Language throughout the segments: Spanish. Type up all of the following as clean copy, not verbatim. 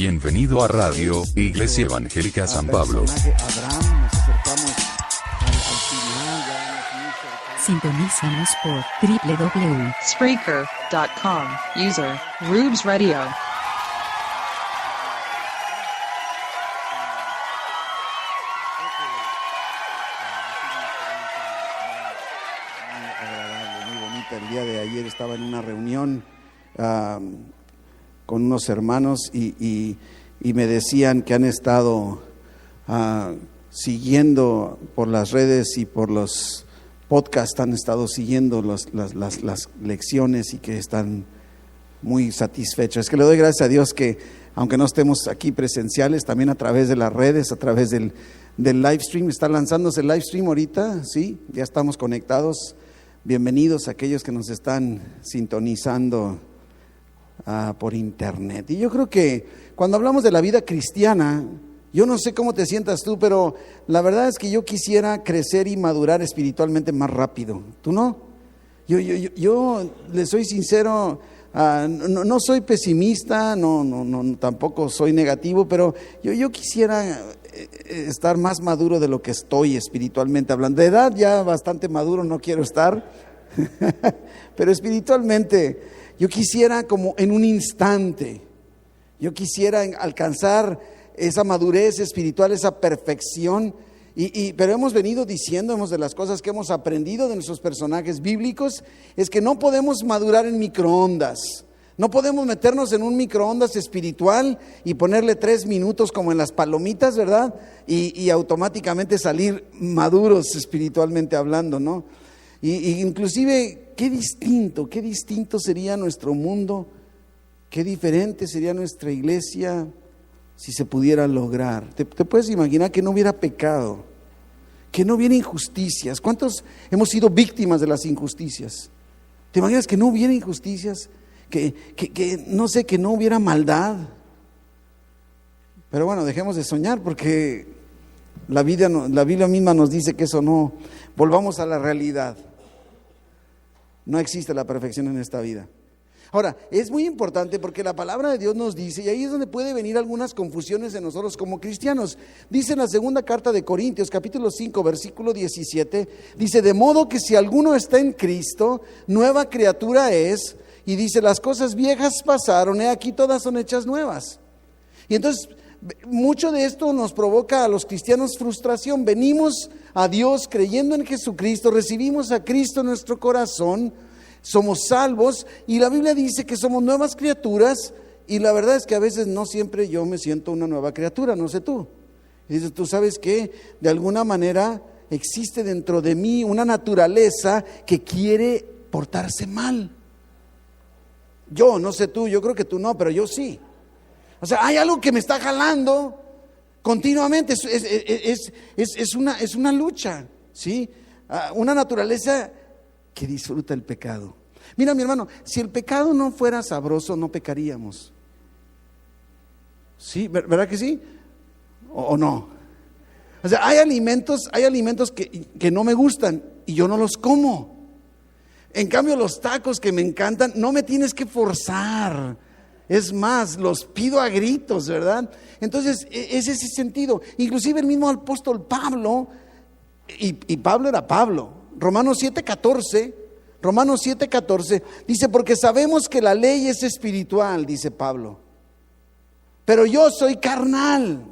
Bienvenido a Radio Iglesia Evangélica San Pablo. Sintonízanos por www.spreaker.com. User Rubes Radio. Muy bonita. El día de ayer estaba en una reunión con unos hermanos y me decían que han estado siguiendo por las redes y por los podcasts, han estado siguiendo las lecciones y que están muy satisfechos. Es que le doy gracias a Dios que aunque no estemos aquí presenciales, también a través de las redes, a través del live stream, está lanzándose el live stream ahorita, sí, ya estamos conectados. Bienvenidos a aquellos que nos están sintonizando por internet. Y yo creo que cuando hablamos de la vida cristiana, yo no sé cómo te sientas tú, pero la verdad es que yo quisiera crecer y madurar espiritualmente más rápido. ¿Tú no? Yo le soy sincero, no soy pesimista, no tampoco soy negativo, pero yo quisiera estar más maduro de lo que estoy espiritualmente hablando. De edad ya bastante maduro no quiero estar, pero espiritualmente yo quisiera como en un instante, yo quisiera alcanzar esa madurez espiritual, esa perfección, pero hemos venido diciendo, de las cosas que hemos aprendido de nuestros personajes bíblicos, es que no podemos madurar en microondas. No podemos meternos en un microondas espiritual y ponerle 3 minutos como en las palomitas, ¿verdad? Y automáticamente salir maduros espiritualmente hablando, ¿no? Y inclusive, qué distinto sería nuestro mundo, qué diferente sería nuestra iglesia si se pudiera lograr. ¿Te puedes imaginar que no hubiera pecado, que no hubiera injusticias? ¿Cuántos hemos sido víctimas de las injusticias? ¿Te imaginas que no hubiera injusticias? Que no sé, que no hubiera maldad. Pero bueno, dejemos de soñar porque la Biblia misma nos dice que eso no. Volvamos a la realidad. No existe la perfección en esta vida. Ahora, es muy importante porque la palabra de Dios nos dice, y ahí es donde puede venir algunas confusiones en nosotros como cristianos. Dice en la segunda carta de Corintios, capítulo 5, versículo 17, dice: de modo que si alguno está en Cristo, nueva criatura es. Y dice: las cosas viejas pasaron, he aquí todas son hechas nuevas. Y entonces mucho de esto nos provoca a los cristianos frustración. Venimos a Dios creyendo en Jesucristo, recibimos a Cristo en nuestro corazón, somos salvos y la Biblia dice que somos nuevas criaturas, y la verdad es que a veces no siempre yo me siento una nueva criatura, no sé tú. Y dices: tú sabes que de alguna manera existe dentro de mí una naturaleza que quiere portarse mal. Yo, no sé tú, yo creo que tú no, pero yo sí. O sea, hay algo que me está jalando continuamente, es una lucha, ¿sí? Una naturaleza que disfruta el pecado. Mira, mi hermano, si el pecado no fuera sabroso, no pecaríamos. ¿Sí? ¿Verdad que sí? ¿O no? O sea, hay alimentos que no me gustan y yo no los como. En cambio, los tacos que me encantan, no me tienes que forzar. Es más, los pido a gritos, ¿verdad? Entonces, es ese sentido. Inclusive el mismo apóstol Pablo, y Pablo era Pablo, Romanos 7:14, dice: porque sabemos que la ley es espiritual, dice Pablo, pero yo soy carnal.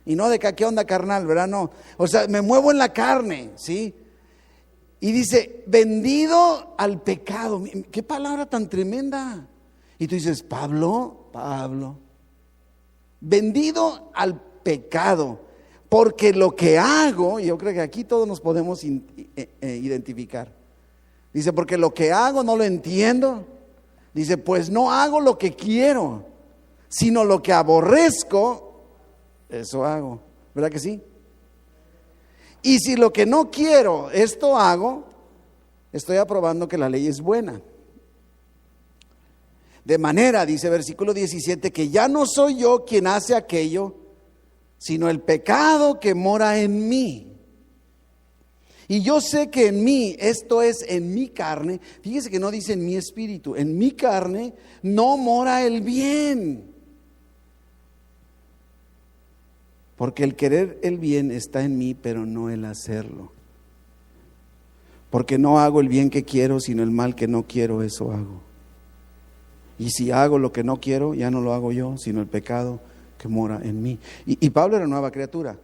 Y no de qué onda carnal, ¿verdad? No, o sea, me muevo en la carne, ¿sí? Y dice: vendido al pecado. Qué palabra tan tremenda. Y tú dices: Pablo, vendido al pecado, porque lo que hago, y yo creo que aquí todos nos podemos identificar. Dice: porque lo que hago no lo entiendo. Dice: pues no hago lo que quiero, sino lo que aborrezco, eso hago. ¿Verdad que sí? Y si lo que no quiero, esto hago, estoy aprobando que la ley es buena. De manera, dice versículo 17, que ya no soy yo quien hace aquello, sino el pecado que mora en mí. Y yo sé que en mí, esto es en mi carne, fíjese que no dice en mi espíritu, en mi carne no mora el bien. Porque el querer el bien está en mí, pero no el hacerlo. Porque no hago el bien que quiero, sino el mal que no quiero, eso hago. Y si hago lo que no quiero, ya no lo hago yo, sino el pecado que mora en mí. Y Pablo era nueva criatura.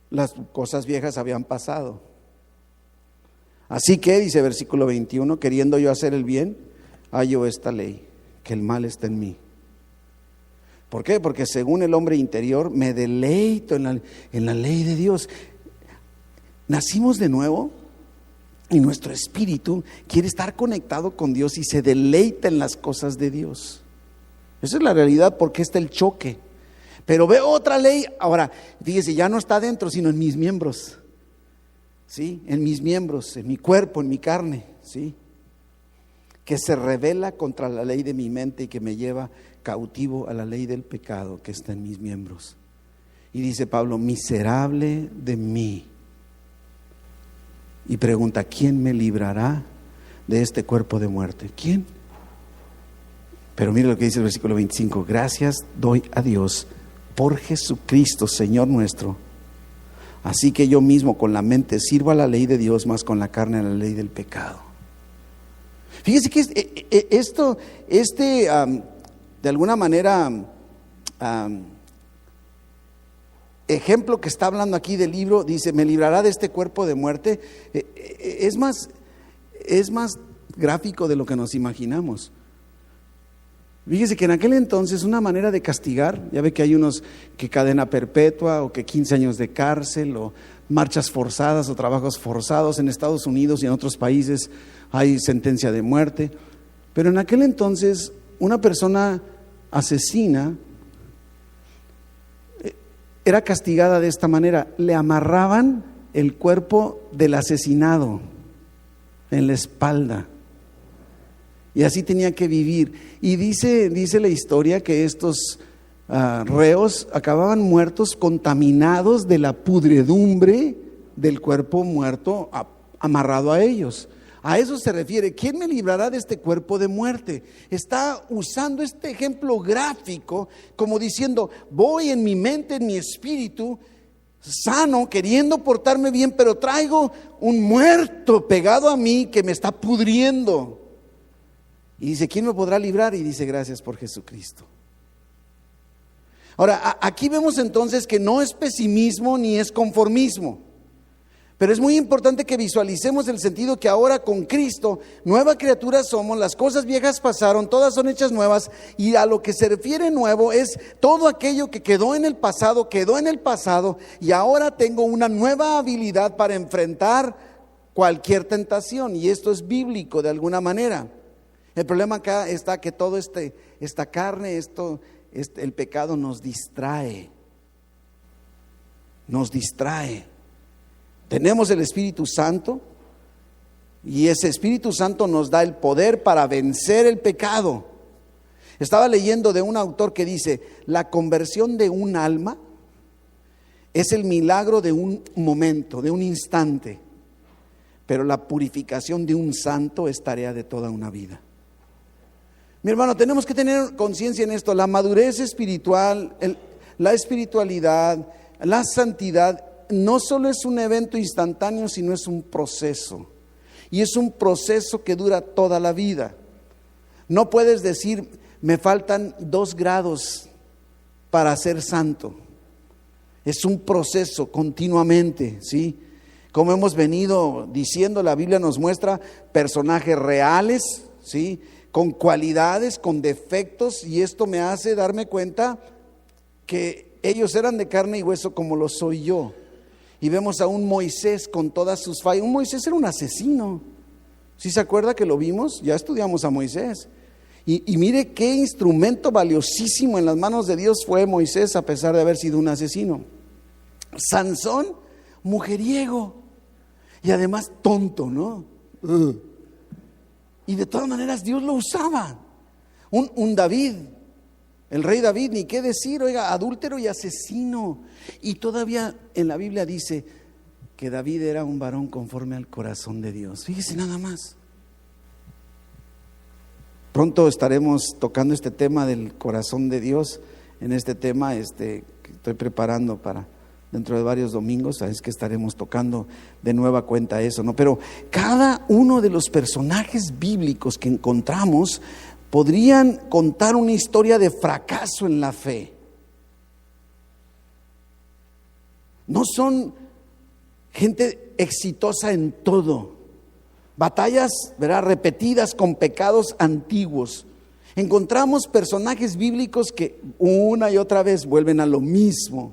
Las cosas viejas habían pasado. Así que, dice versículo 21, queriendo yo hacer el bien, hallo esta ley, que el mal está en mí. ¿Por qué? Porque según el hombre interior me deleito en la ley de Dios. Nacimos de nuevo y nuestro espíritu quiere estar conectado con Dios y se deleita en las cosas de Dios. Esa es la realidad, porque está el choque. Pero veo otra ley, ahora, fíjese, ya no está dentro, sino en mis miembros. ¿Sí? En mis miembros, en mi cuerpo, en mi carne, ¿sí? Que se rebela contra la ley de mi mente y que me lleva cautivo a la ley del pecado que está en mis miembros. Y dice Pablo, miserable de mí. Y pregunta, ¿quién me librará de este cuerpo de muerte? ¿Quién? Pero mira lo que dice el versículo 25, gracias doy a Dios por Jesucristo, Señor nuestro. Así que yo mismo con la mente sirvo a la ley de Dios, más con la carne a la ley del pecado. Fíjese que de alguna manera, ejemplo que está hablando aquí del libro, dice, me librará de este cuerpo de muerte, es más gráfico de lo que nos imaginamos. Fíjese que en aquel entonces una manera de castigar, ya ve que hay unos que cadena perpetua o que 15 años de cárcel o marchas forzadas o trabajos forzados en Estados Unidos y en otros países hay sentencia de muerte, pero en aquel entonces una persona asesina era castigada de esta manera, le amarraban el cuerpo del asesinado en la espalda. Y así tenía que vivir. Y dice la historia que estos reos acababan muertos, contaminados de la pudredumbre del cuerpo muerto amarrado a ellos. A eso se refiere. ¿Quién me librará de este cuerpo de muerte? Está usando este ejemplo gráfico como diciendo, voy en mi mente, en mi espíritu, sano, queriendo portarme bien, pero traigo un muerto pegado a mí que me está pudriendo. Y dice, ¿quién me podrá librar? Y dice, gracias por Jesucristo. Ahora, aquí vemos entonces que no es pesimismo ni es conformismo. Pero es muy importante que visualicemos el sentido que ahora con Cristo, nueva criatura somos, las cosas viejas pasaron, todas son hechas nuevas, y a lo que se refiere nuevo es todo aquello que quedó en el pasado, y ahora tengo una nueva habilidad para enfrentar cualquier tentación, y esto es bíblico de alguna manera. El problema acá está que todo esta carne, el pecado nos distrae. Tenemos el Espíritu Santo y ese Espíritu Santo nos da el poder para vencer el pecado. Estaba leyendo de un autor que dice, la conversión de un alma es el milagro de un momento, de un instante, pero la purificación de un santo es tarea de toda una vida. Mi hermano, tenemos que tener conciencia en esto. La madurez espiritual, la espiritualidad, la santidad, no solo es un evento instantáneo, sino es un proceso. Y es un proceso que dura toda la vida. No puedes decir, me faltan 2 grados para ser santo. Es un proceso continuamente, ¿sí? Como hemos venido diciendo, la Biblia nos muestra personajes reales, ¿sí? Con cualidades, con defectos, y esto me hace darme cuenta que ellos eran de carne y hueso como lo soy yo. Y vemos a un Moisés con todas sus fallas. Un Moisés era un asesino. ¿Sí se acuerda que lo vimos? Ya estudiamos a Moisés. Y mire qué instrumento valiosísimo en las manos de Dios fue Moisés, a pesar de haber sido un asesino. Sansón, mujeriego y además tonto, ¿no? Y de todas maneras Dios lo usaba. Un David, el rey David, ni qué decir, oiga, adúltero y asesino. Y todavía en la Biblia dice que David era un varón conforme al corazón de Dios. Fíjese nada más. Pronto estaremos tocando este tema del corazón de Dios en este tema que estoy preparando para dentro de varios domingos. Sabes que estaremos tocando de nueva cuenta eso, ¿no? Pero cada uno de los personajes bíblicos que encontramos podrían contar una historia de fracaso en la fe. No son gente exitosa en todo. Batallas, ¿verdad?, repetidas con pecados antiguos. Encontramos personajes bíblicos que una y otra vez vuelven a lo mismo.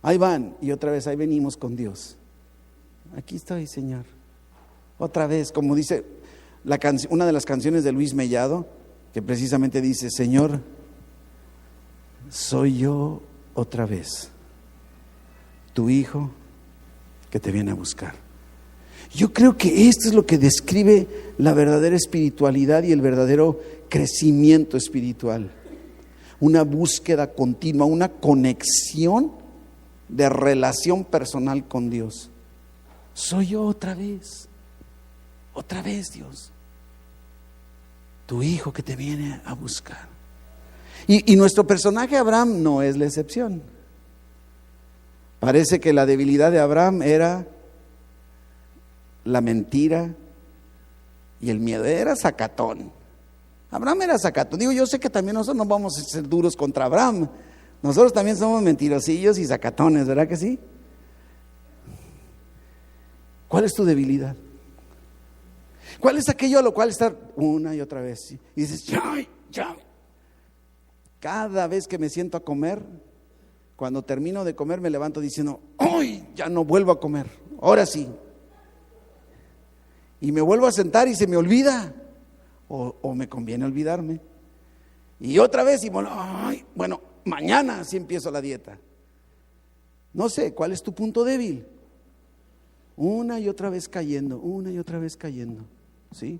Ahí van y otra vez ahí venimos con Dios. Aquí estoy, Señor. Otra vez, como dice una de las canciones de Luis Mellado, que precisamente dice: Señor, soy yo otra vez, tu hijo que te viene a buscar. Yo creo que esto es lo que describe la verdadera espiritualidad y el verdadero crecimiento espiritual. Una búsqueda continua, una conexión de relación personal con Dios. Soy yo otra vez Dios, tu hijo que te viene a buscar. Y nuestro personaje Abraham no es la excepción. Parece que la debilidad de Abraham era la mentira y el miedo. Era sacatón. Abraham era sacatón. Digo, yo sé que también nosotros no vamos a ser duros contra Abraham. Nosotros también somos mentirosillos y sacatones, ¿verdad que sí? ¿Cuál es tu debilidad? ¿Cuál es aquello a lo cual estar una y otra vez? Y dices, ya. Cada vez que me siento a comer, cuando termino de comer me levanto diciendo, ¡ay! Ya no vuelvo a comer, ahora sí. Y me vuelvo a sentar y se me olvida, o me conviene olvidarme. Y otra vez, y bueno, mañana sí empiezo la dieta. No sé, ¿cuál es tu punto débil? Una y otra vez cayendo, ¿sí?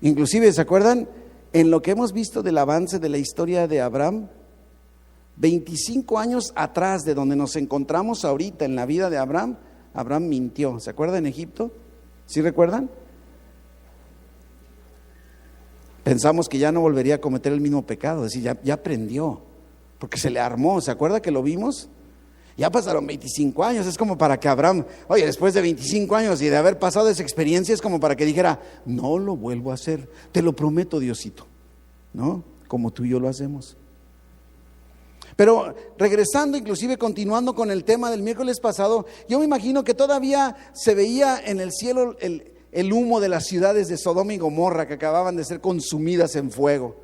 Inclusive, ¿se acuerdan? En lo que hemos visto del avance de la historia de Abraham, 25 años atrás de donde nos encontramos ahorita en la vida de Abraham, Abraham mintió. ¿Se acuerdan en Egipto? ¿Sí recuerdan? Pensamos que ya no volvería a cometer el mismo pecado, es decir, ya aprendió, porque se le armó. ¿Se acuerda que lo vimos? Ya pasaron 25 años, es como para que Abraham, oye, después de 25 años y de haber pasado esa experiencia, es como para que dijera, no lo vuelvo a hacer, te lo prometo, Diosito, ¿no? Como tú y yo lo hacemos. Pero regresando, inclusive continuando con el tema del miércoles pasado, yo me imagino que todavía se veía en el cielo el humo de las ciudades de Sodoma y Gomorra que acababan de ser consumidas en fuego.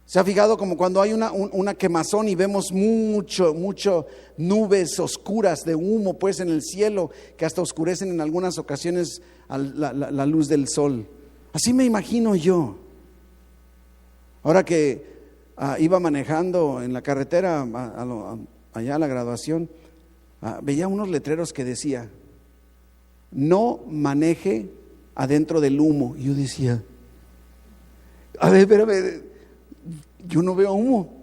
¿Se ha fijado como cuando hay una quemazón y vemos mucho nubes oscuras de humo pues en el cielo que hasta oscurecen en algunas ocasiones la luz del sol? Así me imagino yo. Ahora que iba manejando en la carretera allá a la graduación, veía unos letreros que decía, no maneje adentro del humo. Y yo decía, a ver, espérame, yo no veo humo.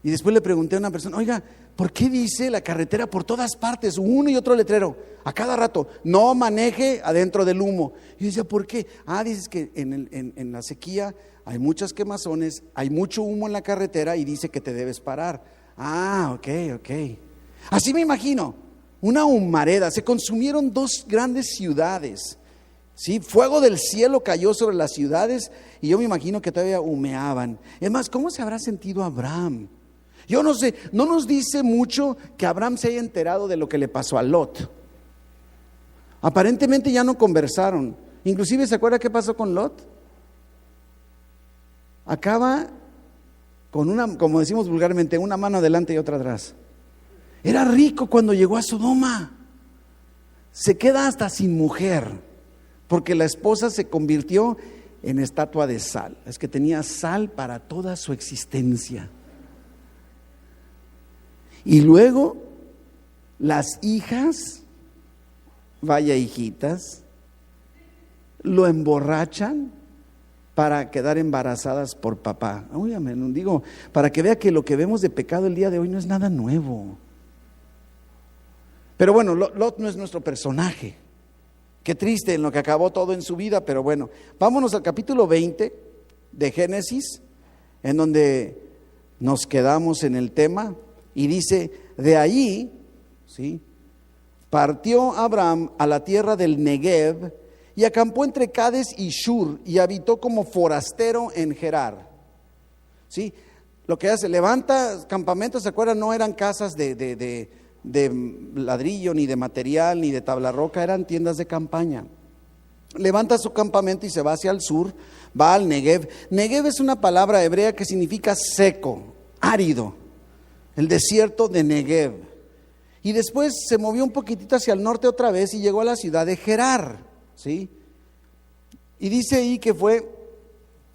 Y después le pregunté a una persona, oiga, ¿por qué dice la carretera por todas partes, uno y otro letrero, a cada rato, no maneje adentro del humo? Y yo decía, ¿por qué? Dices que en la sequía hay muchas quemazones, hay mucho humo en la carretera y dice que te debes parar. Ok. Así me imagino, una humareda, se consumieron 2 grandes ciudades. Sí, fuego del cielo cayó sobre las ciudades y yo me imagino que todavía humeaban. Es más, ¿cómo se habrá sentido Abraham? Yo no sé, no nos dice mucho que Abraham se haya enterado de lo que le pasó a Lot. Aparentemente ya no conversaron. Inclusive, ¿se acuerda qué pasó con Lot? Acaba con una, como decimos vulgarmente, una mano adelante y otra atrás. Era rico cuando llegó a Sodoma. Se queda hasta sin mujer, porque la esposa se convirtió en estatua de sal. Es que tenía sal para toda su existencia. Y luego las hijas, vaya hijitas, lo emborrachan para quedar embarazadas por papá. Digo, para que vea que lo que vemos de pecado el día de hoy no es nada nuevo. Pero bueno, Lot no es nuestro personaje. Qué triste en lo que acabó todo en su vida, pero bueno, vámonos al capítulo 20 de Génesis en donde nos quedamos en el tema, y dice, de allí, ¿sí?, partió Abraham a la tierra del Negev y acampó entre Cades y Shur y habitó como forastero en Gerar. ¿Sí? Lo que hace, levanta campamentos, ¿se acuerdan? No eran casas de ladrillo, ni de material, ni de tabla roca, eran tiendas de campaña. Levanta su campamento y se va hacia el sur, va al Negev. Negev es una palabra hebrea que significa seco, árido, el desierto de Negev. Y después se movió un poquitito hacia el norte otra vez y llegó a la ciudad de Gerar, ¿sí? Y dice ahí que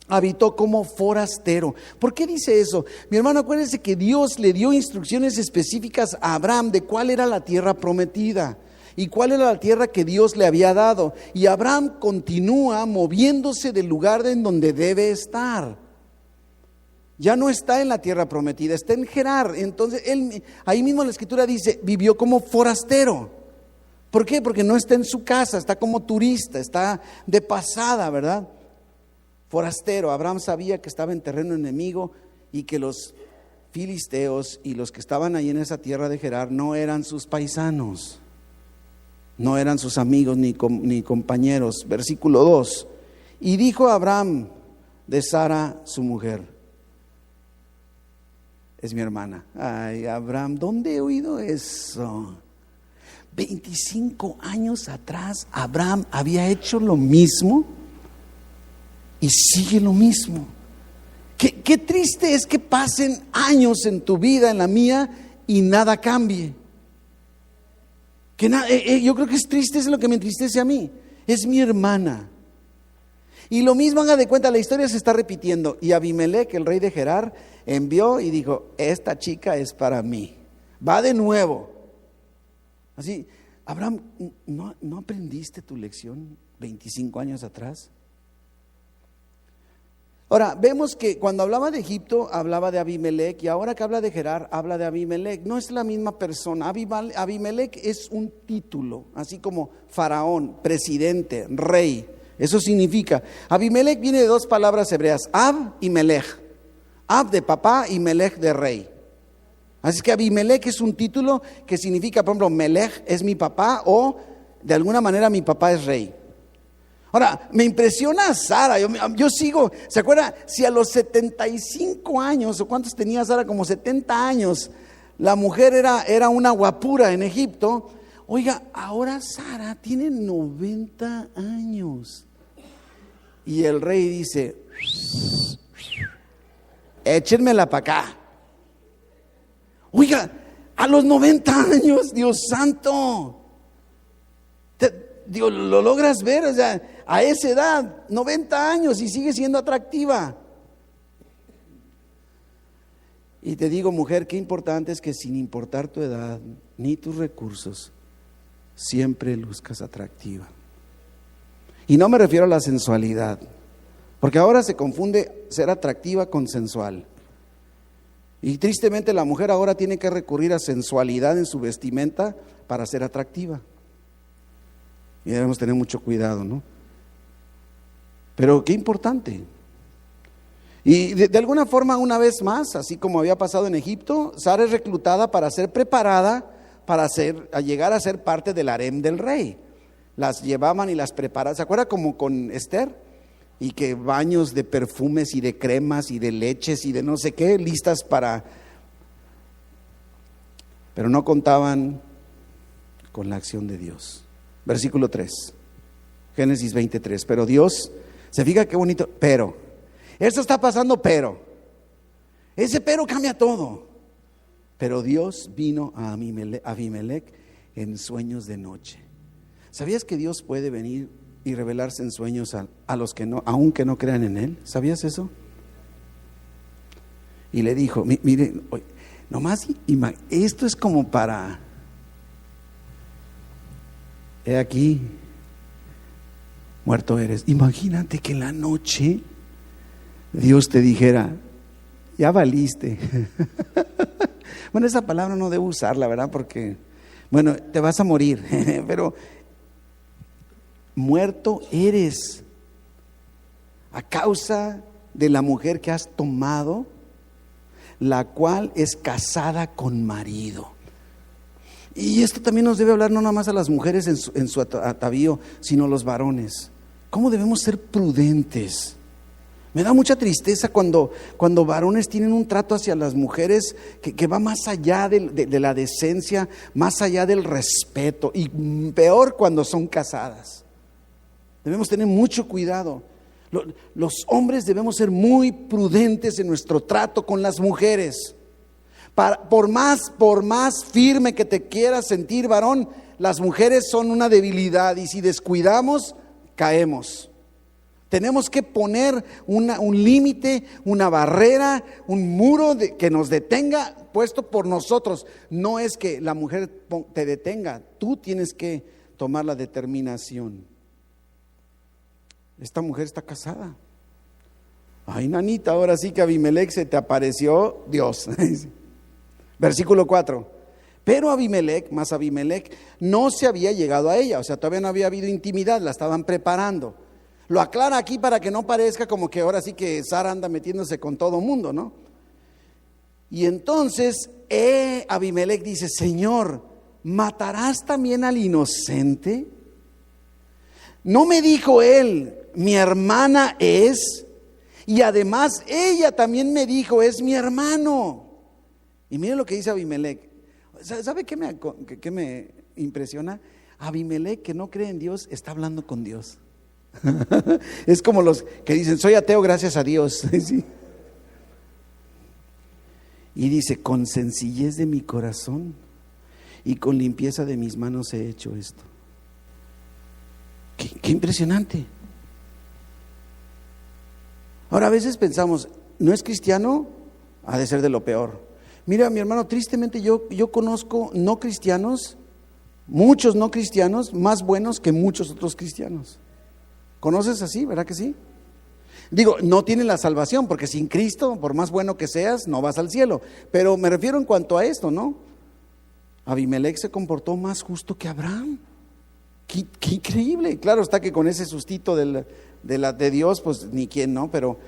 habitó como forastero. ¿Por qué dice eso? Mi hermano, acuérdense que Dios le dio instrucciones específicas a Abraham de cuál era la tierra prometida y cuál era la tierra que Dios le había dado. Y Abraham continúa moviéndose del lugar en donde debe estar. Ya no está en la tierra prometida, está en Gerar. Entonces, él, ahí mismo la escritura dice, vivió como forastero. ¿Por qué? Porque no está en su casa, está como turista, está de pasada, ¿verdad? Forastero. Abraham sabía que estaba en terreno enemigo y que los filisteos y los que estaban ahí en esa tierra de Gerar no eran sus paisanos, no eran sus amigos ni compañeros. Versículo 2. Y dijo Abraham de Sara, su mujer: es mi hermana. Ay, Abraham, ¿dónde he oído eso? 25 años atrás Abraham había hecho lo mismo y sigue lo mismo. Qué triste es que pasen años en tu vida, en la mía, y nada cambie. Yo creo que es triste, es lo que me entristece a mí. Es mi hermana. Y lo mismo, haga de cuenta, la historia se está repitiendo. Y Abimelec, el rey de Gerar, envió y dijo: esta chica es para mí. Va de nuevo. Así, Abraham, ¿no aprendiste tu lección 25 años atrás? Ahora, vemos que cuando hablaba de Egipto, hablaba de Abimelec, y ahora que habla de Gerar, habla de Abimelec. No es la misma persona. Abimelec es un título, así como faraón, presidente, rey. Eso significa, Abimelec viene de dos palabras hebreas, Ab y Melech. Ab de papá y Melech de rey. Así que Abimelec es un título que significa, por ejemplo, Melech es mi papá, o de alguna manera mi papá es rey. Ahora, me impresiona a Sara, yo sigo, ¿se acuerda? Si a los 75 años, o cuántos tenía Sara, como 70 años, la mujer era una guapura en Egipto. Oiga, ahora Sara tiene 90 años. Y el rey dice: échenmela para acá. Oiga, a los 90 años, Dios santo. Dios, ¿lo logras ver? O sea, a esa edad, 90 años, y sigue siendo atractiva. Y te digo, mujer, qué importante es que sin importar tu edad ni tus recursos, siempre luzcas atractiva. Y no me refiero a la sensualidad, porque ahora se confunde ser atractiva con sensual. Y tristemente la mujer ahora tiene que recurrir a sensualidad en su vestimenta para ser atractiva. Y debemos tener mucho cuidado, ¿no? Pero qué importante. Y de alguna forma, una vez más, así como había pasado en Egipto, Sara es reclutada para ser preparada a llegar a ser parte del harem del rey. Las llevaban y las preparaban. ¿Se acuerda como con Esther? Y que baños de perfumes y de cremas y de leches y de no sé qué, listas para... Pero no contaban con la acción de Dios. Versículo 3, Génesis 23. Pero Dios, se fija qué bonito, pero, esto está pasando, pero, ese pero cambia todo. Pero Dios vino a Abimelec en sueños de noche. ¿Sabías que Dios puede venir y revelarse en sueños a los que no, aunque no crean en Él? ¿Sabías eso? Y le dijo, mire, nomás, esto es como para... He aquí, muerto eres. Imagínate que en la noche Dios te dijera: ya valiste. Bueno, esa palabra no debo usarla, ¿verdad? Porque, bueno, te vas a morir. Pero muerto eres a causa de la mujer que has tomado, la cual es casada con marido. Y esto también nos debe hablar no nada más a las mujeres en su atavío, sino a los varones. ¿Cómo debemos ser prudentes? Me da mucha tristeza cuando varones tienen un trato hacia las mujeres que va más allá de la decencia, más allá del respeto, y peor cuando son casadas. Debemos tener mucho cuidado. Los hombres debemos ser muy prudentes en nuestro trato con las mujeres. Por más firme que te quieras sentir, varón, las mujeres son una debilidad, y si descuidamos, caemos. Tenemos que poner un límite, una barrera, un muro que nos detenga, puesto por nosotros. No es que la mujer te detenga, tú tienes que tomar la determinación. Esta mujer está casada. Ay, nanita, ahora sí que Abimelech se te apareció Dios. Versículo 4. Pero Abimelech no se había llegado a ella, o sea, todavía no había habido intimidad, la estaban preparando. Lo aclara aquí para que no parezca como que ahora sí que Sara anda metiéndose con todo mundo, ¿no? Y entonces Abimelech dice: Señor, ¿matarás también al inocente? ¿No me dijo él, mi hermana es? Y además ella también me dijo, es mi hermano. Y miren lo que dice Abimelech. ¿Sabe qué me impresiona? Abimelech, que no cree en Dios, está hablando con Dios. Es como los que dicen: soy ateo, gracias a Dios. ¿Sí? Y dice: con sencillez de mi corazón y con limpieza de mis manos he hecho esto. Qué impresionante. Ahora, a veces pensamos, ¿no es cristiano? Ha de ser de lo peor. Mira, mi hermano, tristemente yo conozco no cristianos, muchos no cristianos, más buenos que muchos otros cristianos. ¿Conoces así? ¿Verdad que sí? Digo, no tienen la salvación, porque sin Cristo, por más bueno que seas, no vas al cielo. Pero me refiero en cuanto a esto, ¿no? Abimelech se comportó más justo que Abraham. Qué increíble. Claro está que con ese sustito de Dios, pues ni quién, ¿no? Pero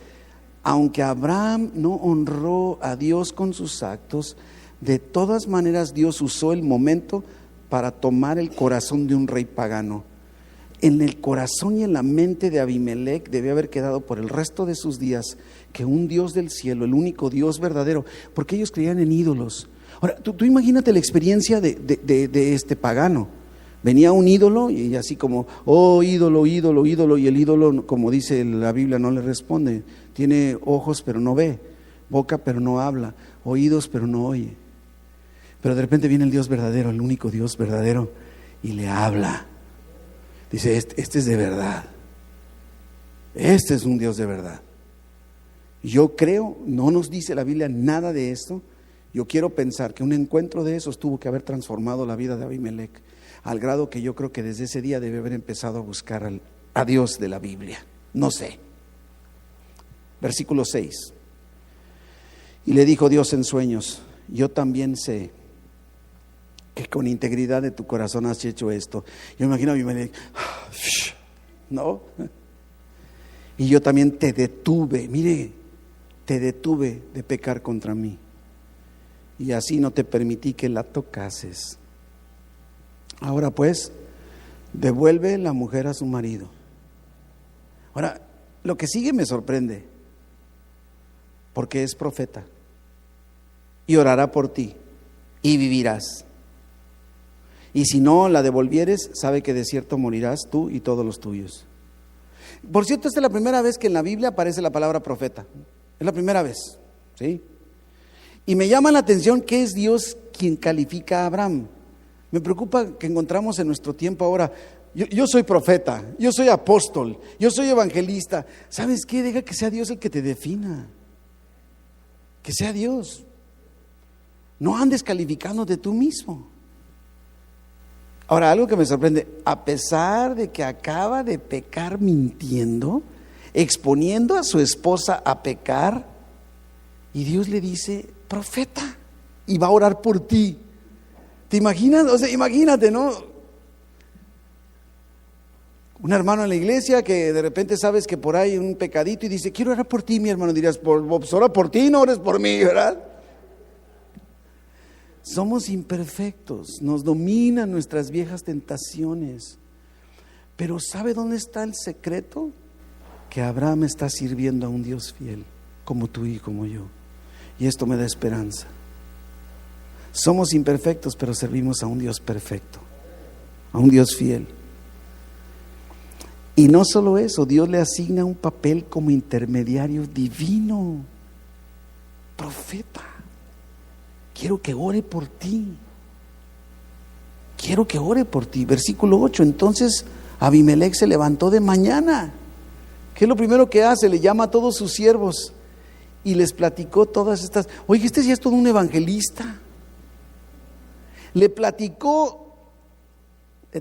aunque Abraham no honró a Dios con sus actos, de todas maneras Dios usó el momento para tomar el corazón de un rey pagano. En el corazón y en la mente de Abimelech debe haber quedado por el resto de sus días que un Dios del cielo, el único Dios verdadero, porque ellos creían en ídolos. Ahora, tú imagínate la experiencia de este pagano. Venía un ídolo y así como, oh ídolo, ídolo, ídolo, y el ídolo, como dice la Biblia, no le responde. Tiene ojos pero no ve, boca pero no habla, oídos pero no oye. Pero de repente viene el Dios verdadero, el único Dios verdadero, y le habla. Dice: este es de verdad, este es un Dios de verdad. Yo creo, no nos dice la Biblia nada de esto. Yo quiero pensar que un encuentro de esos tuvo que haber transformado la vida de Abimelech, al grado que yo creo que desde ese día debe haber empezado a buscar a Dios de la Biblia. No sé. Versículo 6. Y le dijo Dios en sueños: yo también sé que con integridad de tu corazón has hecho esto. Yo me imagino a Abimelech, ¿no? Y yo también te detuve, te detuve de pecar contra mí, y así no te permití que la tocases. Ahora pues, devuelve la mujer a su marido. Ahora, lo que sigue me sorprende, porque es profeta, y orará por ti, y vivirás. Y si no la devolvieres, sabe que de cierto morirás tú y todos los tuyos. Por cierto, esta es la primera vez que en la Biblia aparece la palabra profeta. Es la primera vez, ¿sí? Y me llama la atención que es Dios quien califica a Abraham. Me preocupa que encontramos en nuestro tiempo ahora: yo soy profeta, yo soy apóstol, yo soy evangelista. ¿Sabes qué? Deja que sea Dios el que te defina. Que sea Dios. No andes calificándote tú mismo. Ahora, algo que me sorprende: a pesar de que acaba de pecar mintiendo, exponiendo a su esposa a pecar, y Dios le dice: profeta, y va a orar por ti. ¿Te imaginas? O sea, imagínate, ¿no? Un hermano en la iglesia que de repente sabes que por ahí un pecadito y dice, quiero orar por ti, mi hermano. Dirías, pues ora por ti, no ores por mí, ¿verdad? Somos imperfectos, nos dominan nuestras viejas tentaciones. Pero ¿sabe dónde está el secreto? Que Abraham está sirviendo a un Dios fiel, como tú y como yo. Y esto me da esperanza. Somos imperfectos, pero servimos a un Dios perfecto, a un Dios fiel. Y no solo eso, Dios le asigna un papel como intermediario divino, profeta. Quiero que ore por ti. Quiero que ore por ti. Versículo 8. Entonces Abimelech se levantó de mañana. ¿Qué es lo primero que hace? Le llama a todos sus siervos y les platicó todas estas. Oye, este ya es todo un evangelista. Le platicó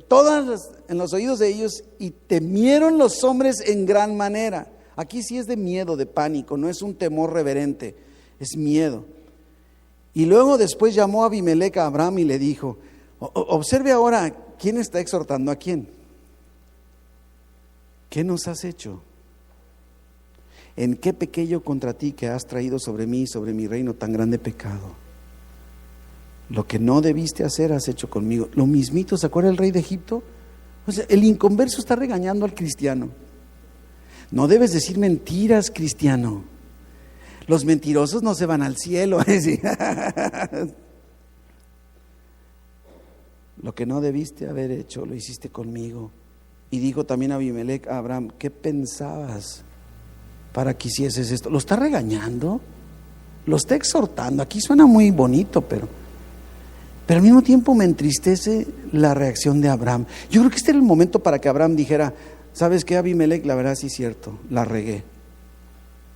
todas en los oídos de ellos y temieron los hombres en gran manera. Aquí sí es de miedo, de pánico, no es un temor reverente, es miedo. Y luego después llamó a Abimelech a Abraham y le dijo, observe ahora quién está exhortando a quién. ¿Qué nos has hecho? ¿En qué pequeño contra ti que has traído sobre mí y sobre mi reino tan grande pecado? Lo que no debiste hacer has hecho conmigo. Lo mismito, ¿se acuerda el rey de Egipto? O sea, el inconverso está regañando al cristiano. No debes decir mentiras, cristiano. Los mentirosos no se van al cielo. Lo que no debiste haber hecho, lo hiciste conmigo. Y dijo también Abimelech a Abraham, ¿qué pensabas para que hicieses esto? ¿Lo está regañando? ¿Lo está exhortando? Aquí suena muy bonito, pero al mismo tiempo me entristece la reacción de Abraham. Yo creo que este era el momento para que Abraham dijera, ¿sabes qué, Abimelech? La verdad sí es cierto, la regué.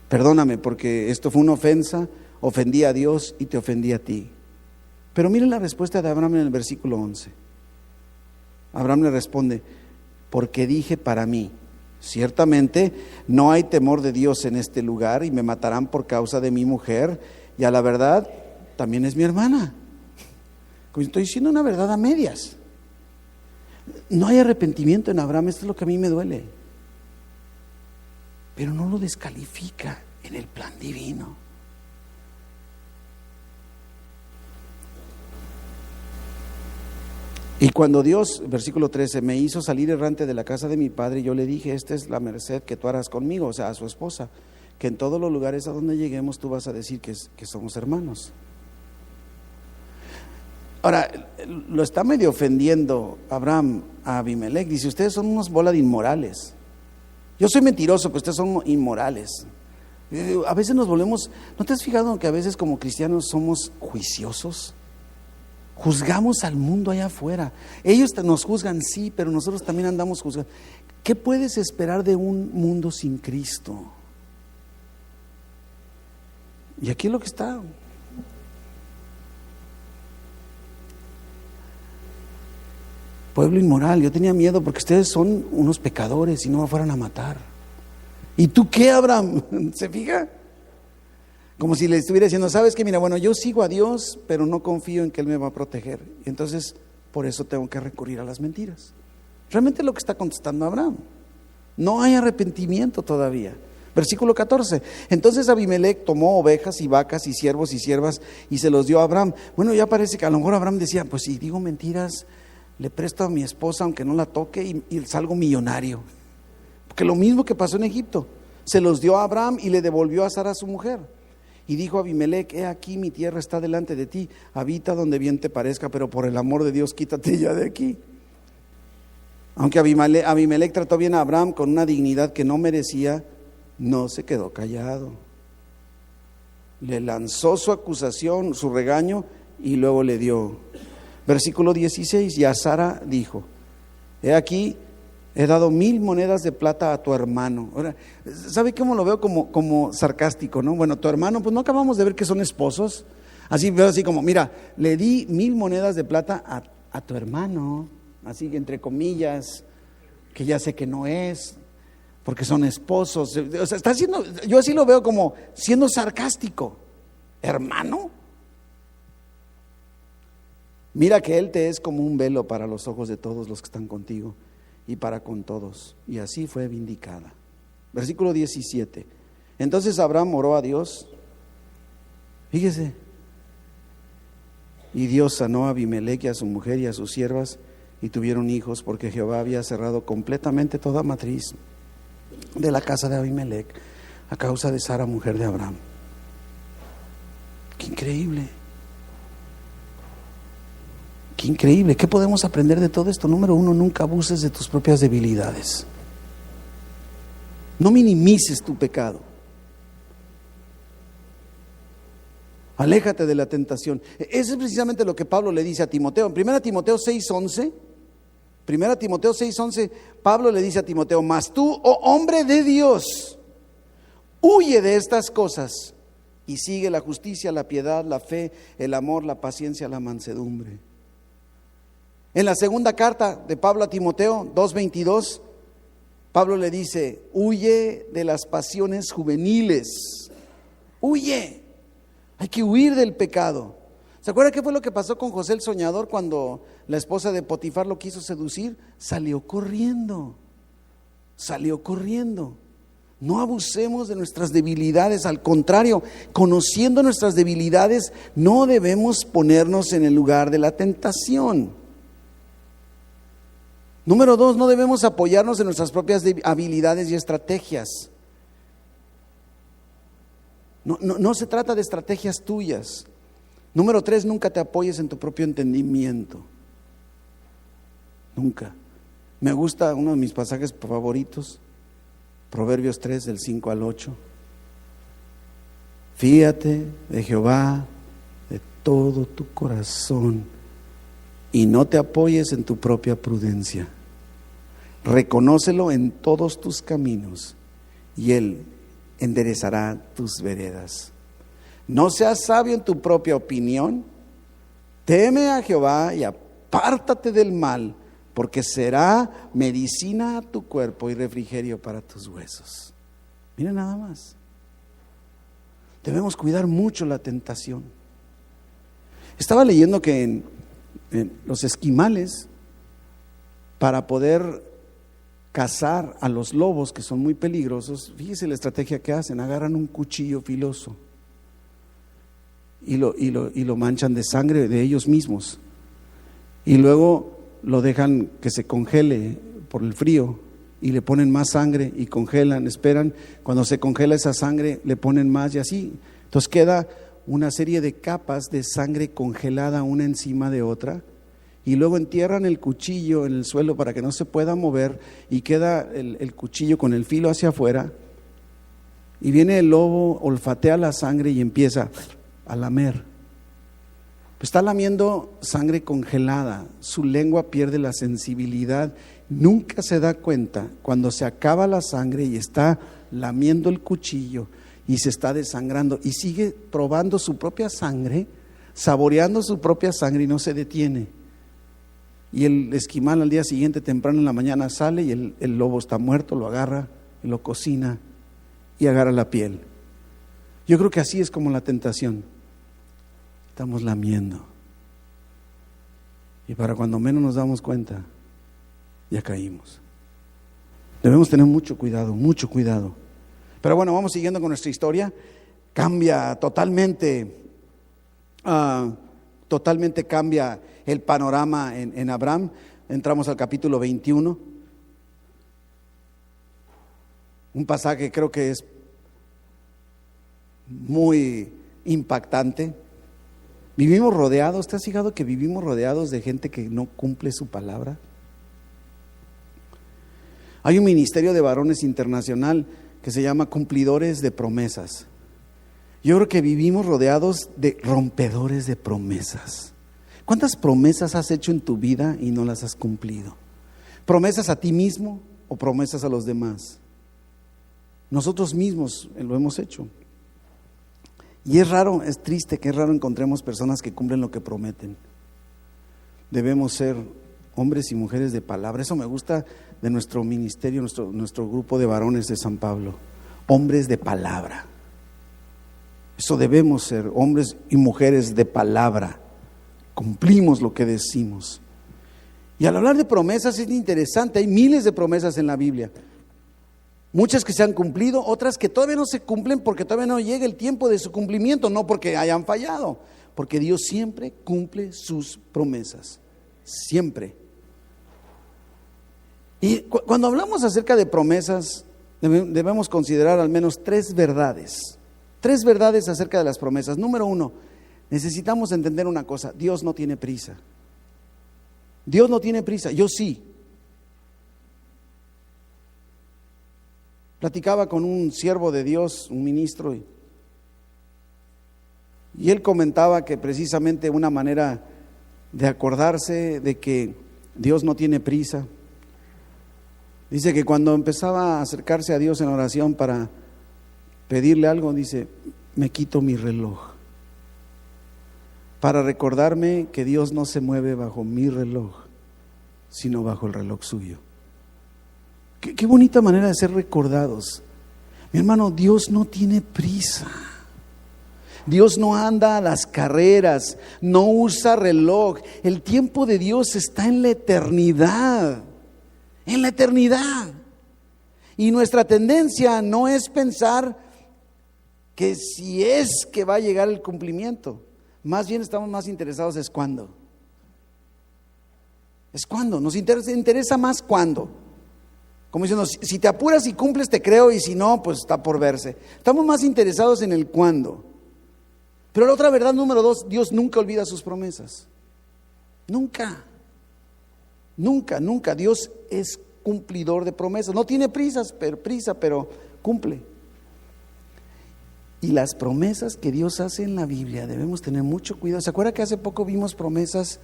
Perdóname porque esto fue una ofensa, ofendí a Dios y te ofendí a ti. Pero miren la respuesta de Abraham en el versículo 11. Abraham le responde, porque dije para mí, ciertamente no hay temor de Dios en este lugar y me matarán por causa de mi mujer y a la verdad también es mi hermana. Estoy diciendo una verdad a medias. No hay arrepentimiento en Abraham, esto es lo que a mí me duele. Pero no lo descalifica en el plan divino. Y cuando Dios, versículo 13, me hizo salir errante de la casa de mi padre, yo le dije, esta es la merced que tú harás conmigo, o sea, a su esposa, que en todos los lugares a donde lleguemos tú vas a decir que somos hermanos. Ahora, lo está medio ofendiendo Abraham a Abimelech. Dice, ustedes son unos bola de inmorales. Yo soy mentiroso, pero ustedes son inmorales. A veces nos volvemos, ¿no te has fijado que a veces como cristianos somos juiciosos? Juzgamos al mundo allá afuera. Ellos nos juzgan, sí, pero nosotros también andamos juzgando. ¿Qué puedes esperar de un mundo sin Cristo? Y aquí es lo que está. Pueblo inmoral, yo tenía miedo porque ustedes son unos pecadores y no me fueran a matar. ¿Y tú qué, Abraham? ¿Se fija? Como si le estuviera diciendo, ¿sabes qué? Mira, bueno, yo sigo a Dios, pero no confío en que Él me va a proteger. Entonces, por eso tengo que recurrir a las mentiras. Realmente es lo que está contestando Abraham. No hay arrepentimiento todavía. Versículo 14. Entonces Abimelech tomó ovejas y vacas y siervos y siervas y se los dio a Abraham. Bueno, ya parece que a lo mejor Abraham decía, pues si digo mentiras, le presto a mi esposa aunque no la toque y salgo millonario. Porque lo mismo que pasó en Egipto, se los dio a Abraham y le devolvió a Sara su mujer. Y dijo Abimelech, he aquí mi tierra está delante de ti, habita donde bien te parezca, pero por el amor de Dios quítate ya de aquí. Aunque Abimelech trató bien a Abraham con una dignidad que no merecía, no se quedó callado. Le lanzó su acusación, su regaño y luego le dio. Versículo 16, y a Sara dijo, he aquí, he dado 1000 monedas de plata a tu hermano. Ahora, ¿sabe cómo lo veo? Como sarcástico, ¿no? Bueno, tu hermano, pues no acabamos de ver que son esposos. Así veo así como, mira, le di 1000 monedas de plata a tu hermano, así entre comillas, que ya sé que no es, porque son esposos. O sea, está haciendo, yo así lo veo como siendo sarcástico. ¿Hermano? Mira que Él te es como un velo para los ojos de todos los que están contigo. y para con todos, y así fue vindicada. Versículo 17. Entonces Abraham oró a Dios, fíjese, y Dios sanó a Abimelec y a su mujer y a sus siervas, y tuvieron hijos, porque Jehová había cerrado completamente toda matriz de la casa de Abimelec a causa de Sara, mujer de Abraham. ¡Qué increíble! ¡Qué increíble! ¿Qué podemos aprender de todo esto? Número uno, nunca abuses de tus propias debilidades. No minimices tu pecado. Aléjate de la tentación. Eso es precisamente lo que Pablo le dice a Timoteo. En 1 Timoteo 6:11, Pablo le dice a Timoteo: mas tú, oh hombre de Dios, huye de estas cosas y sigue la justicia, la piedad, la fe, el amor, la paciencia, la mansedumbre. En la segunda carta de Pablo a Timoteo 2:22, Pablo le dice: huye de las pasiones juveniles. Huye. Hay que huir del pecado. ¿Se acuerda qué fue lo que pasó con José el soñador cuando la esposa de Potifar lo quiso seducir? Salió corriendo. No abusemos de nuestras debilidades, al contrario, conociendo nuestras debilidades, no debemos ponernos en el lugar de la tentación. Número 2, no debemos apoyarnos en nuestras propias habilidades y estrategias. No se trata de estrategias tuyas. Número 3, nunca te apoyes en tu propio entendimiento. Nunca. Me gusta uno de mis pasajes favoritos, Proverbios 3, del 5 al 8. Fíate de Jehová de todo tu corazón y no te apoyes en tu propia prudencia. Reconócelo en todos tus caminos y Él enderezará tus veredas. No seas sabio en tu propia opinión. Teme a Jehová y apártate del mal, porque será medicina a tu cuerpo y refrigerio para tus huesos. Miren nada más. Debemos cuidar mucho la tentación. Estaba leyendo que en los esquimales, para poder cazar a los lobos que son muy peligrosos, fíjese la estrategia que hacen: agarran un cuchillo filoso y lo manchan de sangre de ellos mismos, y luego lo dejan que se congele por el frío y le ponen más sangre y congelan, esperan, cuando se congela esa sangre le ponen más y así, entonces queda una serie de capas de sangre congelada una encima de otra, y luego entierran el cuchillo en el suelo para que no se pueda mover y queda el cuchillo con el filo hacia afuera, y viene el lobo, olfatea la sangre y empieza a lamer. Está lamiendo sangre congelada, su lengua pierde la sensibilidad, nunca se da cuenta cuando se acaba la sangre y está lamiendo el cuchillo y se está desangrando y sigue probando su propia sangre, saboreando su propia sangre y no se detiene. Y el esquimal al día siguiente temprano en la mañana sale y el lobo está muerto, lo agarra, lo cocina y agarra la piel. Yo creo que así es como la tentación. Estamos lamiendo y para cuando menos nos damos cuenta ya caímos. Debemos tener mucho cuidado. Pero bueno, vamos siguiendo con nuestra historia. Cambia totalmente cambia el panorama en Abraham. Entramos al capítulo 21, un pasaje que creo que es muy impactante. Vivimos rodeados, ¿te has fijado que vivimos rodeados de gente que no cumple su palabra? Hay un ministerio de varones internacional que se llama Cumplidores de Promesas. Yo creo que vivimos rodeados de rompedores de promesas. ¿Cuántas promesas has hecho en tu vida y no las has cumplido? ¿Promesas a ti mismo o promesas a los demás? Nosotros mismos lo hemos hecho. Y es raro, es triste que es raro encontremos personas que cumplen lo que prometen. Debemos ser hombres y mujeres de palabra. Eso me gusta de nuestro ministerio, nuestro grupo de varones de San Pablo. Hombres de palabra. Eso debemos ser, hombres y mujeres de palabra. Cumplimos lo que decimos. Y al hablar de promesas es interesante, hay miles de promesas en la Biblia. Muchas que se han cumplido, otras que todavía no se cumplen porque todavía no llega el tiempo de su cumplimiento, no porque hayan fallado, porque Dios siempre cumple sus promesas, siempre. Y cuando hablamos acerca de promesas, debemos considerar al menos tres verdades acerca de las promesas. Número uno, necesitamos entender una cosa: Dios no tiene prisa. Dios no tiene prisa, yo sí. Platicaba con un siervo de Dios, un ministro, y él comentaba que precisamente una manera de acordarse de que Dios no tiene prisa, dice que cuando empezaba a acercarse a Dios en oración para pedirle algo, dice: me quito mi reloj para recordarme que Dios no se mueve bajo mi reloj, sino bajo el reloj suyo. Qué bonita manera de ser recordados. Mi hermano, Dios no tiene prisa. Dios no anda a las carreras, no usa reloj. El tiempo de Dios está en la eternidad. En la eternidad. Y nuestra tendencia no es pensar que si es que va a llegar el cumplimiento. Más bien estamos más interesados es cuándo. Es cuándo. Nos interesa más cuándo. Como diciendo, si te apuras y cumples te creo, y si no, pues está por verse. Estamos más interesados en el cuándo. Pero la otra verdad, número dos, Dios nunca olvida sus promesas. Nunca. Nunca, nunca. Dios es cumplidor de promesas. No tiene prisa, pero cumple. Y las promesas que Dios hace en la Biblia debemos tener mucho cuidado. ¿Se acuerda que hace poco vimos promesas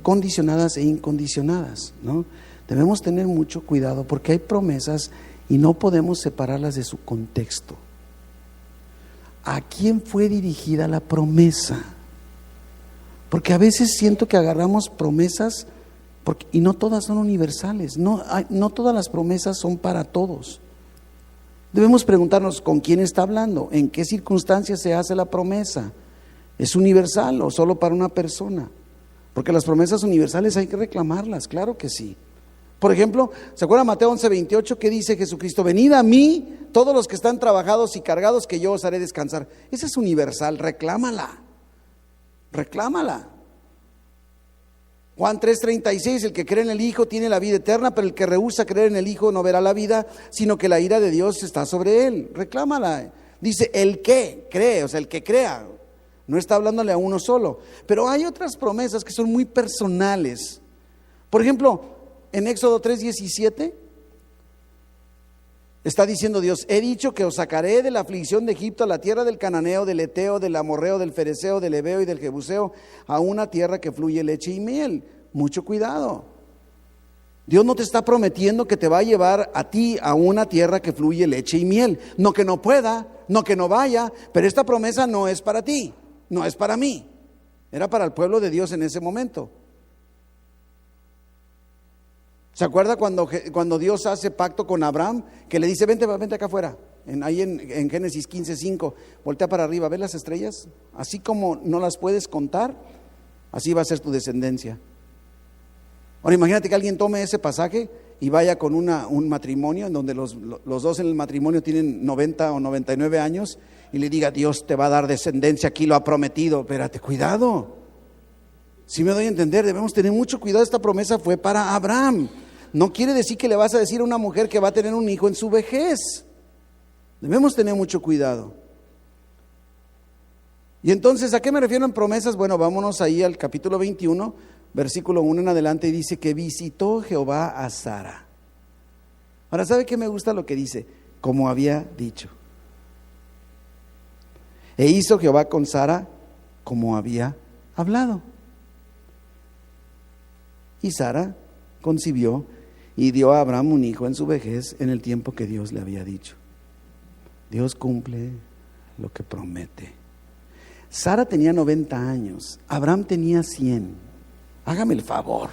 condicionadas e incondicionadas, ¿no? Debemos tener mucho cuidado porque hay promesas y no podemos separarlas de su contexto. ¿A quién fue dirigida la promesa? Porque a veces siento que agarramos promesas y no todas son universales, no todas las promesas son para todos. Debemos preguntarnos con quién está hablando, en qué circunstancias se hace la promesa. ¿Es universal o solo para una persona? Porque las promesas universales hay que reclamarlas, claro que sí. Por ejemplo, ¿se acuerdan Mateo 11:28 que dice Jesucristo? Venid a mí, todos los que están trabajados y cargados, que yo os haré descansar. Esa es universal, reclámala. Juan 3:36, el que cree en el Hijo tiene la vida eterna, pero el que rehúsa creer en el Hijo no verá la vida, sino que la ira de Dios está sobre él. Reclámala. Dice el que cree, o sea, el que crea. No está hablándole a uno solo. Pero hay otras promesas que son muy personales. Por ejemplo, en Éxodo 3:17 está diciendo Dios: he dicho que os sacaré de la aflicción de Egipto a la tierra del cananeo, del eteo, del amorreo, del fereceo, del heveo y del jebuseo, a una tierra que fluye leche y miel. Mucho cuidado. Dios no te está prometiendo que te va a llevar a ti a una tierra que fluye leche y miel. No que no pueda, no que no vaya, pero esta promesa no es para ti, no es para mí. Era para el pueblo de Dios en ese momento. ¿Se acuerda cuando Dios hace pacto con Abraham? Que le dice: vente acá afuera. Ahí en Génesis 15:5, voltea para arriba, ¿ves las estrellas? Así como no las puedes contar, así va a ser tu descendencia. Ahora imagínate que alguien tome ese pasaje y vaya con un matrimonio en donde los dos en el matrimonio tienen 90 o 99 años y le diga: Dios te va a dar descendencia, aquí lo ha prometido. Espérate, cuidado. Si me doy a entender, debemos tener mucho cuidado. Esta promesa fue para Abraham. No quiere decir que le vas a decir a una mujer que va a tener un hijo en su vejez. Debemos tener mucho cuidado. Y entonces, ¿a qué me refiero en promesas? Bueno, vámonos ahí al capítulo 21, versículo 1 en adelante, y dice que visitó Jehová a Sara. Ahora, ¿sabe qué me gusta lo que dice? Como había dicho. E hizo Jehová con Sara como había hablado. Y Sara concibió y dio a Abraham un hijo en su vejez, en el tiempo que Dios le había dicho. Dios cumple lo que promete. Sara tenía 90 años, Abraham tenía 100. Hágame el favor.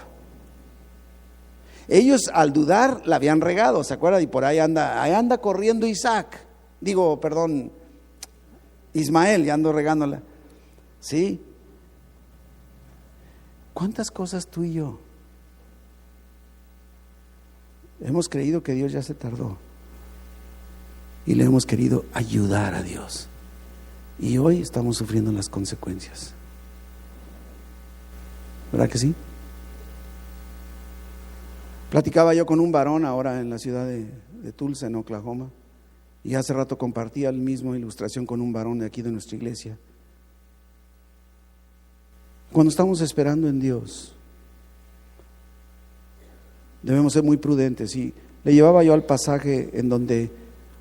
Ellos al dudar la habían regado, ¿se acuerdan? Y por ahí anda corriendo Ismael, ya ando regándola. ¿Sí? ¿Cuántas cosas tú y yo hemos creído que Dios ya se tardó y le hemos querido ayudar a Dios. Y hoy estamos sufriendo las consecuencias. ¿Verdad que sí? Platicaba yo con un varón ahora en la ciudad de Tulsa, en Oklahoma, y hace rato compartía la misma ilustración con un varón de aquí de nuestra iglesia. Cuando estamos esperando en Dios, debemos ser muy prudentes. Y le llevaba yo al pasaje en donde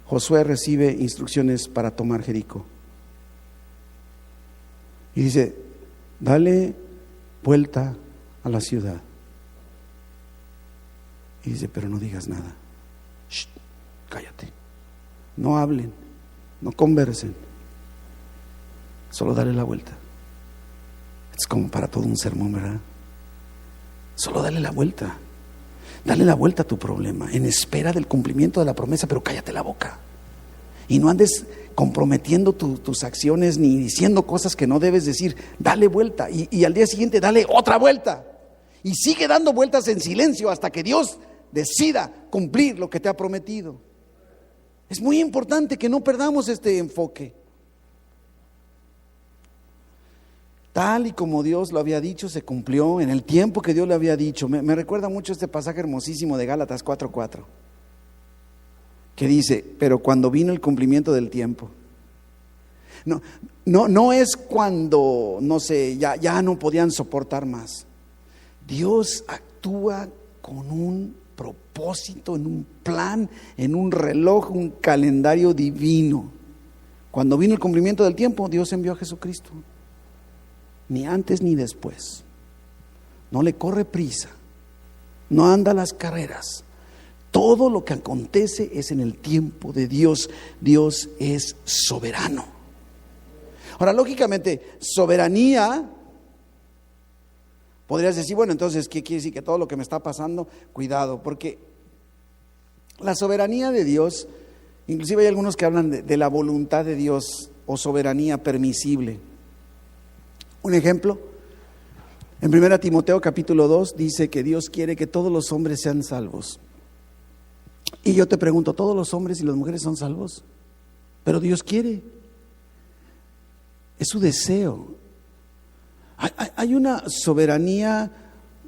Josué recibe instrucciones para tomar Jericó. Y dice, dale vuelta a la ciudad. Y dice, pero no digas nada. Shh, cállate. No hablen, no conversen. Solo dale la vuelta. Es como para todo un sermón, ¿verdad? Solo dale la vuelta. Dale la vuelta a tu problema en espera del cumplimiento de la promesa, pero cállate la boca. Y no andes comprometiendo tus acciones ni diciendo cosas que no debes decir. Dale vuelta y al día siguiente dale otra vuelta. Y sigue dando vueltas en silencio hasta que Dios decida cumplir lo que te ha prometido. Es muy importante que no perdamos este enfoque. Tal y como Dios lo había dicho, se cumplió en el tiempo que Dios le había dicho. Me recuerda mucho este pasaje hermosísimo de Gálatas 4:4, que dice, pero cuando vino el cumplimiento del tiempo. No es cuando, no sé, ya no podían soportar más. Dios actúa con un propósito, en un plan, en un reloj, un calendario divino. Cuando vino el cumplimiento del tiempo, Dios envió a Jesucristo. Ni antes ni después. No le corre prisa, no anda a las carreras. Todo lo que acontece es en el tiempo de Dios. Dios es soberano. Ahora, lógicamente, soberanía, podrías decir, bueno, entonces, ¿qué quiere decir? Que todo lo que me está pasando, cuidado, porque la soberanía de Dios, inclusive hay algunos que hablan de la voluntad de Dios o soberanía permisible. Un ejemplo, en 1 Timoteo capítulo 2 dice que Dios quiere que todos los hombres sean salvos. Y yo te pregunto, ¿todos los hombres y las mujeres son salvos? Pero Dios quiere. Es su deseo. Hay una soberanía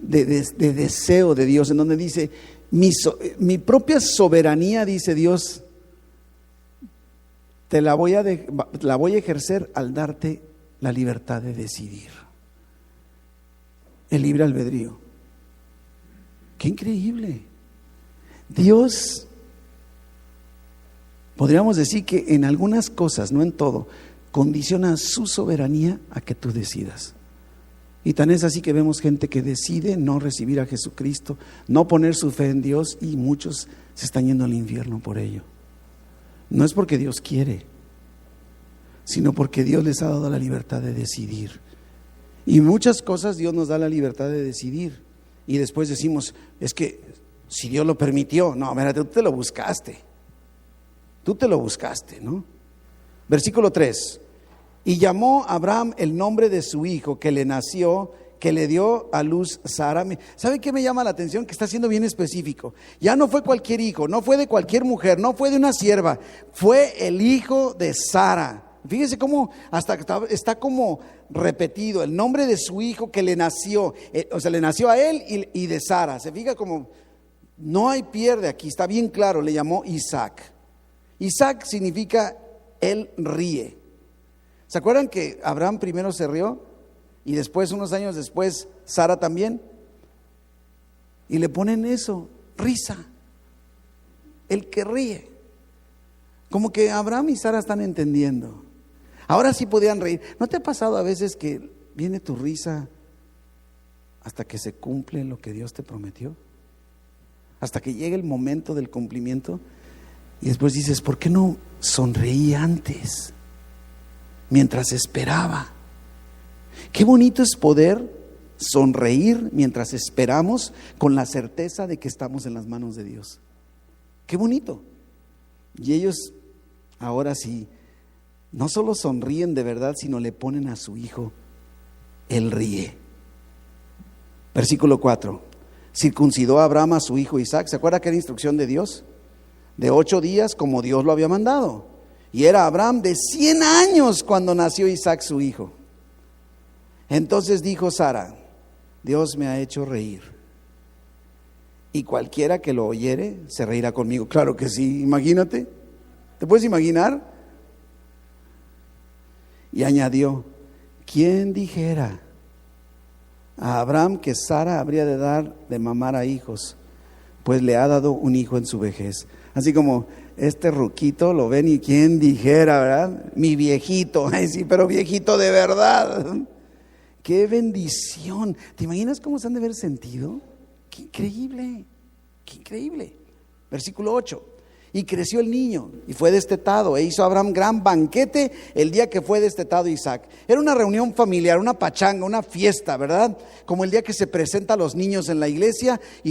de deseo de Dios en donde dice, mi propia soberanía, dice Dios, te la voy a ejercer al darte la libertad de decidir. El libre albedrío. ¡Qué increíble! Dios, podríamos decir que en algunas cosas, no en todo, condiciona su soberanía a que tú decidas. Y tan es así que vemos gente que decide no recibir a Jesucristo, no poner su fe en Dios, y muchos se están yendo al infierno por ello. No es porque Dios quiere, sino porque Dios les ha dado la libertad de decidir. Y muchas cosas Dios nos da la libertad de decidir. Y después decimos, es que si Dios lo permitió. No, mira, tú te lo buscaste. Tú te lo buscaste, ¿no? Versículo 3. Y llamó a Abraham el nombre de su hijo que le nació, que le dio a luz Sara. ¿Sabe qué me llama la atención? Que está siendo bien específico. Ya no fue cualquier hijo, no fue de cualquier mujer, no fue de una sierva, fue el hijo de Sara. Fíjese cómo hasta está como repetido el nombre de su hijo que le nació, o sea, le nació a él y de Sara. Se fija como no hay pierde aquí, está bien claro, le llamó Isaac. Isaac significa él ríe. ¿Se acuerdan que Abraham primero se rió y después, unos años después, Sara también? Y le ponen eso, risa, el que ríe. Como que Abraham y Sara están entendiendo. Ahora sí podían reír. ¿No te ha pasado a veces que viene tu risa hasta que se cumple lo que Dios te prometió? Hasta que llegue el momento del cumplimiento y después dices, ¿por qué no sonreí antes? Mientras esperaba. Qué bonito es poder sonreír mientras esperamos con la certeza de que estamos en las manos de Dios. Qué bonito. Y ellos ahora sí, no solo sonríen de verdad, sino le ponen a su hijo, él ríe. Versículo 4. circuncidó a Abraham a su hijo Isaac. ¿Se acuerda que era instrucción de Dios? De 8 días como Dios lo había mandado. Y era Abraham de 100 años cuando nació Isaac su hijo. Entonces dijo Sara: Dios me ha hecho reír, y cualquiera que lo oyere se reirá conmigo. Claro que sí, imagínate. ¿Te puedes imaginar? Y añadió: ¿quién dijera a Abraham que Sara habría de dar de mamar a hijos? Pues le ha dado un hijo en su vejez. Así como este ruquito lo ven y quién dijera, ¿verdad? Mi viejito. Ay, sí, pero viejito de verdad. ¡Qué bendición! ¿Te imaginas cómo se han de haber sentido? ¡Qué increíble! ¡Qué increíble! Versículo 8. Y creció el niño y fue destetado, e hizo Abraham gran banquete el día que fue destetado Isaac. Era una reunión familiar, una pachanga, una fiesta, ¿verdad? Como el día que se presenta a los niños en la iglesia y